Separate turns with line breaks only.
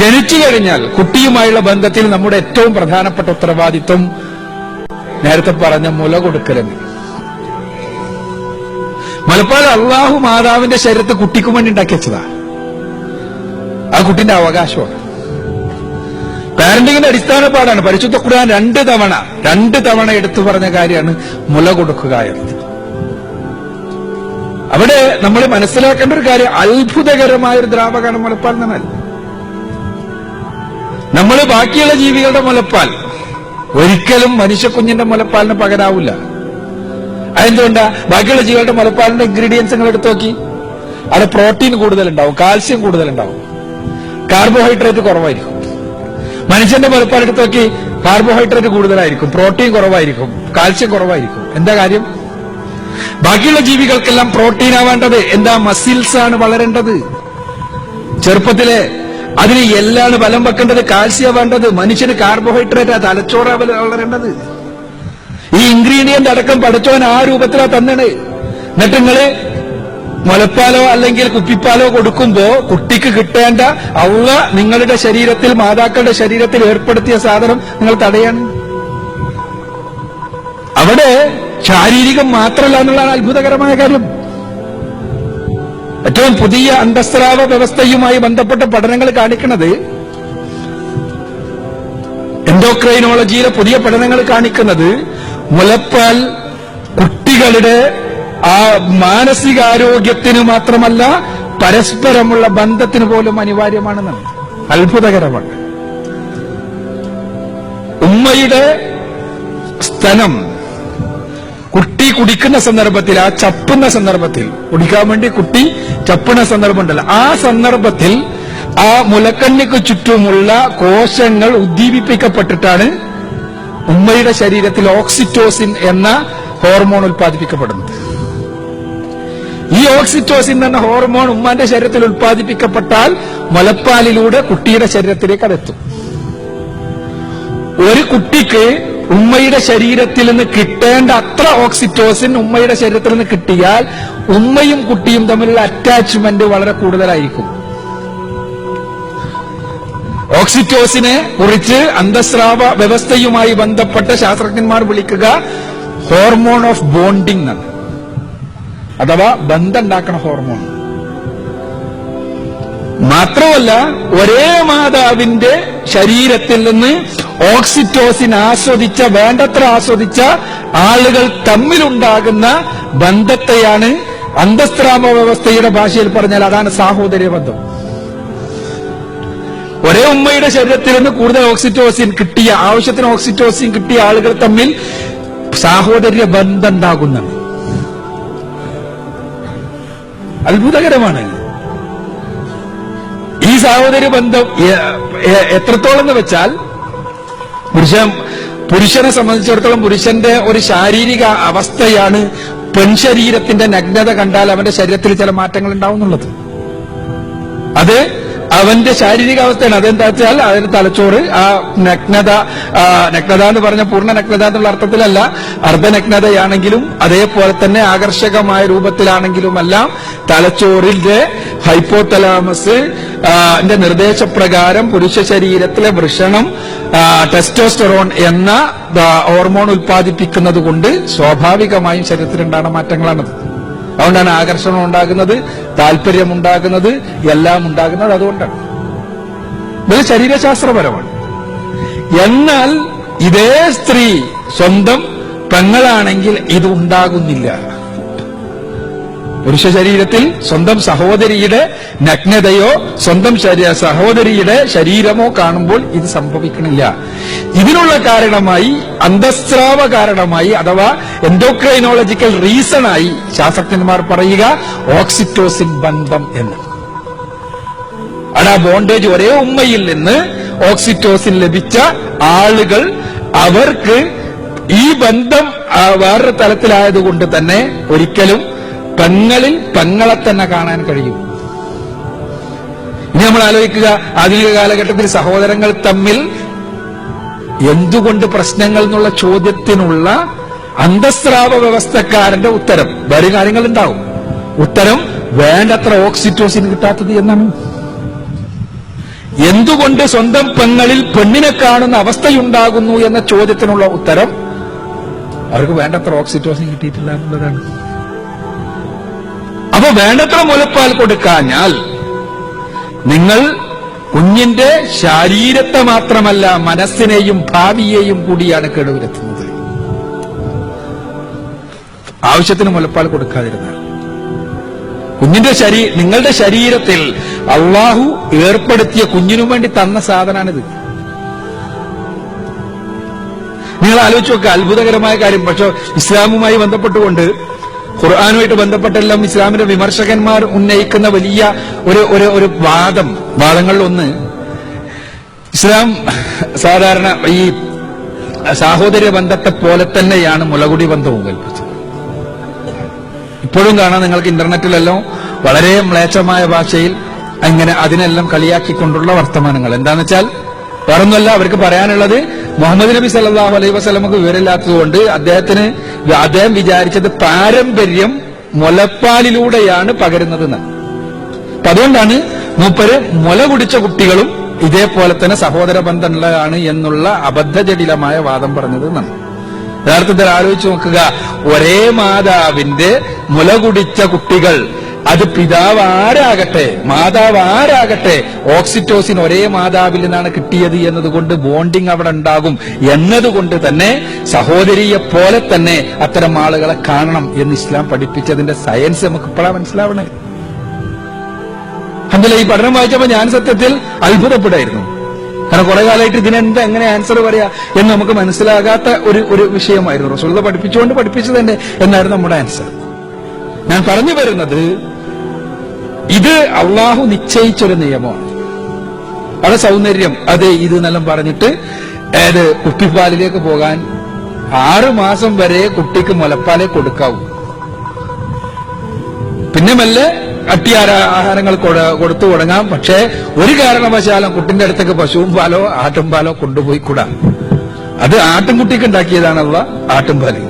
ജനിച്ചു കഴിഞ്ഞാൽ കുട്ടിയുമായുള്ള ബന്ധത്തിൽ നമ്മുടെ ഏറ്റവും പ്രധാനപ്പെട്ട ഉത്തരവാദിത്വം നേരത്തെ പറഞ്ഞ മുല കൊടുക്കലെന്ന്. മുലപ്പാൽ അള്ളാഹു മാതാവിന്റെ ശരീരത്തെ കുട്ടിക്കും വേണ്ടി ഉണ്ടാക്കി വെച്ചതാ. ആ കുട്ടിന്റെ അവകാശമാണ്. പാരന്റിങ്ങിന്റെ അടിസ്ഥാന പാടാണ്. പരിശുദ്ധ ഖുർആൻ രണ്ട് തവണ എടുത്തു പറഞ്ഞ കാര്യമാണ് മുല കൊടുക്കുക എന്നത്. അവിടെ നമ്മൾ മനസ്സിലാക്കേണ്ട ഒരു കാര്യം, അത്ഭുതകരമായ ഒരു ദ്രാവകമാണ് മുലപ്പാൽ എന്നാൽ. നമ്മൾ ബാക്കിയുള്ള ജീവികളുടെ മുലപ്പാൽ ഒരിക്കലും മനുഷ്യക്കുഞ്ഞിന്റെ മുലപ്പാലിന് പകരാവില്ല. അതെന്തുകൊണ്ടാ? ബാക്കിയുള്ള ജീവികളുടെ മുലപ്പാലിന്റെ ഇൻഗ്രീഡിയൻസ് നിങ്ങൾ എടുത്തു നോക്കി. അവിടെ പ്രോട്ടീൻ കൂടുതലുണ്ടാവും, കാൽസ്യം കൂടുതലുണ്ടാവും, കാർബോഹൈഡ്രേറ്റ് കുറവായിരിക്കും. മനുഷ്യന്റെ മുലപ്പാൽ എടുത്തു നോക്കി, കാർബോഹൈഡ്രേറ്റ് കൂടുതലായിരിക്കും, പ്രോട്ടീൻ കുറവായിരിക്കും, കാൽസ്യം കുറവായിരിക്കും. എന്താ കാര്യം? ബാക്കിയുള്ള ജീവികൾക്കെല്ലാം പ്രോട്ടീനാ വേണ്ടത്. എന്താ? മസിൽസ് ആണ് വളരേണ്ടത് ചെറുപ്പത്തിലെ. അതിന് എല്ലാണ് ബലം വെക്കേണ്ടത്, കാൽസ്യം വേണ്ടത്. മനുഷ്യന് കാർബോഹൈഡ്രേറ്റ്, തലച്ചോറ വളരേണ്ടത്. ഈ ഇൻഗ്രീഡിയന്റ് അടക്കം പഠിച്ചവൻ ആ രൂപത്തിലാ തന്നത്. എന്നിട്ട് നിങ്ങള് മുലപ്പാലോ അല്ലെങ്കിൽ കുപ്പിപ്പാലോ കൊടുക്കുമ്പോ കുട്ടിക്ക് കിട്ടേണ്ട അള്ളാഹ് നിങ്ങളുടെ ശരീരത്തിൽ, മാതാക്കളുടെ ശരീരത്തിൽ ഏർപ്പെടുത്തിയ സാധനം നിങ്ങൾ തടയാണ്. അവിടെ ശാരീരികം മാത്രമല്ല എന്നുള്ളതാണ് അത്ഭുതകരമായ കാര്യം. ഏറ്റവും പുതിയ അന്തസ്രാവ വ്യവസ്ഥയുമായി ബന്ധപ്പെട്ട പഠനങ്ങൾ കാണിക്കുന്നത്, എൻഡോക്രൈനോളജിയിലെ പുതിയ പഠനങ്ങൾ കാണിക്കുന്നത്, മുലപ്പാൽ കുട്ടികളുടെ ആ മാനസികാരോഗ്യത്തിന് മാത്രമല്ല പരസ്പരമുള്ള ബന്ധത്തിന് പോലും അനിവാര്യമാണെന്നാണ്. അത്ഭുതകരമാണ്. ഉമ്മയുടെ സ്തനം കുട്ടി കുടിക്കുന്ന സന്ദർഭത്തിൽ, ആ ചപ്പുന്ന സന്ദർഭത്തിൽ, കുടിക്കാൻ വേണ്ടി കുട്ടി ചപ്പുന്ന സന്ദർഭമുണ്ടല്ലോ, ആ സന്ദർഭത്തിൽ ആ മുലക്കണ്ണിക്ക് ചുറ്റുമുള്ള കോശങ്ങൾ ഉദ്ദീപിപ്പിക്കപ്പെട്ടിട്ടാണ് ഉമ്മയുടെ ശരീരത്തിൽ ഓക്സിറ്റോസിൻ എന്ന ഹോർമോൺ ഉൽപ്പാദിപ്പിക്കപ്പെടുന്നത്. ഈ ഓക്സിറ്റോസിൻ എന്ന ഹോർമോൺ ഉമ്മാന്റെ ശരീരത്തിൽ ഉൽപ്പാദിപ്പിക്കപ്പെട്ടാൽ മുലപ്പാലിലൂടെ കുട്ടിയുടെ ശരീരത്തിലേക്ക് അതെത്തും. ഒരു കുട്ടിക്ക് ഉമ്മയുടെ ശരീരത്തിൽ നിന്ന് കിട്ടേണ്ട അത്ര ഓക്സിറ്റോസിൻ ഉമ്മയുടെ ശരീരത്തിൽ നിന്ന് കിട്ടിയാൽ ഉമ്മയും കുട്ടിയും തമ്മിലുള്ള അറ്റാച്ച്മെന്റ് വളരെ കൂടുതലായിരിക്കും. ഓക്സിറ്റോസിനെ കുറിച്ച് അന്തസ്രാവ വ്യവസ്ഥയുമായി ബന്ധപ്പെട്ട ശാസ്ത്രജ്ഞന്മാർ വിളിക്കുക ഹോർമോൺ ഓഫ് ബോണ്ടിങ് എന്നാണ്. അഥവാ ബന്ധം ഉണ്ടാക്കണ ഹോർമോൺ. മാത്രമല്ല, ഒരേ മാതാവിന്റെ ശരീരത്തിൽ നിന്ന് ഓക്സിറ്റോസിൻ വേണ്ടത്ര ആസ്വദിച്ച ആളുകൾ തമ്മിലുണ്ടാകുന്ന ബന്ധത്തെയാണ് അന്തസ്രാവ വ്യവസ്ഥയുടെ ഭാഷയിൽ പറഞ്ഞാൽ അതാണ് സാഹോദര്യ ബന്ധം. ഒരേ ഉമ്മയുടെ ശരീരത്തിൽ നിന്ന് കൂടുതൽ ഓക്സിറ്റോസിൻ കിട്ടിയ, ആവശ്യത്തിന് ഓക്സിറ്റോസിൻ കിട്ടിയ ആളുകൾ തമ്മിൽ സാഹോദര്യ ബന്ധം ഉണ്ടാകുന്നതാണ്. അത്ഭുതകരമാണ്. ഈ സാഹോദര്യ ബന്ധം എത്രത്തോളം എന്ന് വെച്ചാൽ, പുരുഷനെ സംബന്ധിച്ചിടത്തോളം പുരുഷന്റെ ഒരു ശാരീരിക അവസ്ഥയാണ് പെൺശരീരത്തിന്റെ നഗ്നത കണ്ടാൽ അവന്റെ ശരീരത്തിൽ ചില മാറ്റങ്ങൾ ഉണ്ടാവുന്നുള്ളത്. അത് അവന്റെ ശാരീരികാവസ്ഥയാണ്. അതെന്താ വെച്ചാൽ അതിന്റെ തലച്ചോറ് ആ നഗ്നത എന്ന് പറഞ്ഞ പൂർണ്ണ നഗ്നത എന്നുള്ള അർത്ഥത്തിലല്ല, അർദ്ധനഗ്നതയാണെങ്കിലും അതേപോലെ തന്നെ ആകർഷകമായ രൂപത്തിലാണെങ്കിലുമെല്ലാം തലച്ചോറിന്റെ ഹൈപ്പോതലാമസ് നിർദ്ദേശപ്രകാരം പുരുഷ ശരീരത്തിലെ വൃഷണം ടെസ്റ്റോസ്റ്ററോൺ എന്ന ഹോർമോൺ ഉൽപ്പാദിപ്പിക്കുന്നത് കൊണ്ട് സ്വാഭാവികമായും ശരീരത്തിലുണ്ടാകുന്ന മാറ്റങ്ങളാണത്. അതുകൊണ്ടാണ് ആകർഷണം ഉണ്ടാകുന്നത്, താല്പര്യമുണ്ടാകുന്നത്, എല്ലാം ഉണ്ടാകുന്നത്. അതുകൊണ്ടാണ് ഇത് ശരീരശാസ്ത്രപരമാണ്. എന്നാൽ ഇതേ സ്ത്രീ സ്വന്തം പെങ്ങളാണെങ്കിൽ ഇത് ഉണ്ടാകുന്നില്ല. പുരുഷ ശരീരത്തിൽ സ്വന്തം സഹോദരിയുടെ നഗ്നതയോ സ്വന്തം സഹോദരിയുടെ ശരീരമോ കാണുമ്പോൾ ഇത് സംഭവിക്കണില്ല. ഇതിനുള്ള കാരണമായി, അന്തസ്രാവ കാരണമായി അഥവാ എൻഡോക്രൈനോളജിക്കൽ റീസണായി ശാസ്ത്രജ്ഞന്മാർ പറയുക ഓക്സിറ്റോസിൻ ബന്ധം എന്ന്. ആ ബോണ്ടേജ്, ഒരേ ഉമ്മയിൽ നിന്ന് ഓക്സിറ്റോസിൻ ലഭിച്ച ആളുകൾ, അവർക്ക് ഈ ബന്ധം വേറൊരു തലത്തിലായതുകൊണ്ട് തന്നെ ഒരിക്കലും പെങ്ങളിൽ പെങ്ങളെ തന്നെ കാണാൻ കഴിയും. ഇനി നമ്മൾ ആലോചിക്കുക, ആധുനിക കാലഘട്ടത്തിൽ സഹോദരങ്ങൾ തമ്മിൽ എന്തുകൊണ്ട് പ്രശ്നങ്ങൾ എന്നുള്ള ചോദ്യത്തിനുള്ള അന്തസ്രാവ വ്യവസ്ഥക്കാരന്റെ ഉത്തരം വേറെ കാര്യങ്ങൾ ഉണ്ടാവും. ഉത്തരം വേണ്ടത്ര ഓക്സിറ്റോസിൻ കിട്ടാത്തത് എന്നാണ്. എന്തുകൊണ്ട് സ്വന്തം പെങ്ങളിൽ പെണ്ണിനെ കാണുന്ന അവസ്ഥയുണ്ടാകുന്നു എന്ന ചോദ്യത്തിനുള്ള ഉത്തരം അവർക്ക് വേണ്ടത്ര ഓക്സിറ്റോസിൻ കിട്ടിയിട്ടില്ല എന്നുള്ളതാണ്. അപ്പൊ വേണ്ടത്ര മുലപ്പാൽ കൊടുക്കാഞ്ഞാൽ നിങ്ങൾ കുഞ്ഞിന്റെ ശരീരത്തെ മാത്രമല്ല മനസ്സിനെയും ഭാവിയെയും കൂടിയാണ് കേടുവരുത്തുന്നത്. ആവശ്യത്തിന് മുലപ്പാൽ കൊടുക്കാതിരുന്നാൽ കുഞ്ഞിന്റെ നിങ്ങളുടെ ശരീരത്തിൽ അള്ളാഹു ഏർപ്പെടുത്തിയ കുഞ്ഞിനു വേണ്ടി തന്ന സാധനമാണിത്. നിങ്ങൾ ആലോചിച്ച് നോക്കുക, അത്ഭുതകരമായ കാര്യം. പക്ഷെ ഇസ്ലാമുമായി ബന്ധപ്പെട്ടുകൊണ്ട് ഖുർആനുമായിട്ട് ബന്ധപ്പെട്ടെല്ലാം ഇസ്ലാമിന്റെ വിമർശകന്മാർ ഉന്നയിക്കുന്ന വലിയ ഒരു വാദങ്ങളിലൊന്ന്, ഇസ്ലാം സാധാരണ ഈ സാഹോദര്യ ബന്ധത്തെ പോലെ തന്നെയാണ് മുലകുടി ബന്ധവും കൽപ്പിച്ചത്. ഇപ്പോഴും കാണാം നിങ്ങൾക്ക് ഇന്റർനെറ്റിലെല്ലാം വളരെ മ്ലേച്ഛമായ ഭാഷയിൽ അങ്ങനെ അതിനെല്ലാം കളിയാക്കിക്കൊണ്ടുള്ള വർത്തമാനങ്ങൾ. എന്താന്ന് വെച്ചാൽ വേറൊന്നുമല്ല, അവർക്ക് പറയാനുള്ളത് മുഹമ്മദ് നബി സല്ലല്ലാഹു അലൈഹി വസല്ലമക്ക് വിവരമില്ലാത്തതുകൊണ്ട് അദ്ദേഹം വിചാരിച്ചത് പാരമ്പര്യം മുലപ്പാലിലൂടെയാണ് പകരുന്നതെന്ന്. അപ്പൊ അതുകൊണ്ടാണ് മൂപ്പര് മുല കുടിച്ച കുട്ടികളും ഇതേപോലെ തന്നെ സഹോദര ബന്ധമുള്ളതാണ് എന്നുള്ള അബദ്ധജടിലമായ വാദം പറഞ്ഞത് എന്നാണ്. യഥാർത്ഥത്തിൽ ആലോചിച്ച് നോക്കുക, ഒരേ മാതാവിന്റെ മുല കുടിച്ച കുട്ടികൾ, അത് പിതാവ് ആരാകട്ടെ മാതാവ് ആരാകട്ടെ, ഓക്സിറ്റോസിൻ ഒരേ മാതാവിൽ നിന്നാണ് കിട്ടിയത് എന്നതുകൊണ്ട് ബോണ്ടിങ് അവിടെ ഉണ്ടാകും എന്നതുകൊണ്ട് തന്നെ സഹോദരിയെ പോലെ തന്നെ അത്തരം ആളുകളെ കാണണം എന്ന് ഇസ്ലാം പഠിപ്പിച്ചതിന്റെ സയൻസ് നമുക്ക് ഇപ്പോഴാണ് മനസ്സിലാവണേ. അതിൽ ഈ പഠനം വായിച്ചപ്പോ ഞാൻ സത്യത്തിൽ അത്ഭുതപ്പെടായിരുന്നു. കാരണം കുറെ കാലമായിട്ട് ഇതിനെന്താ എങ്ങനെ ആൻസർ പറയാ എന്ന് നമുക്ക് മനസ്സിലാകാത്ത ഒരു വിഷയമായിരുന്നു. റസൂലുള്ളാഹി പഠിപ്പിച്ചുകൊണ്ട് പഠിപ്പിച്ചത് തന്നെ എന്നായിരുന്നു നമ്മുടെ ആൻസർ. ഞാൻ പറഞ്ഞു വരുന്നത്, ഇത് അള്ളാഹു നിശ്ചയിച്ചൊരു നിയമമാണ്. വളരെ സൗന്ദര്യം അതെ ഇത് എന്നെല്ലാം പറഞ്ഞിട്ട് കുപ്പിപ്പാലിലേക്ക് പോകാൻ 6 മാസം വരെ കുട്ടിക്ക് മുലപ്പാലേ കൊടുക്കാവൂ. പിന്നെ മെല്ലെ ആഹാരങ്ങൾ കൊടുത്തു തുടങ്ങാം. പക്ഷേ ഒരു കാരണവശാലും കുട്ടിന്റെ അടുത്തേക്ക് പശുവും പാലോ ആട്ടുംപാലോ കൊണ്ടുപോയി കൂടാ. അത് ആട്ടിൻകുട്ടിക്ക് ഉണ്ടാക്കിയതാണുള്ള ആട്ടുംപാല്.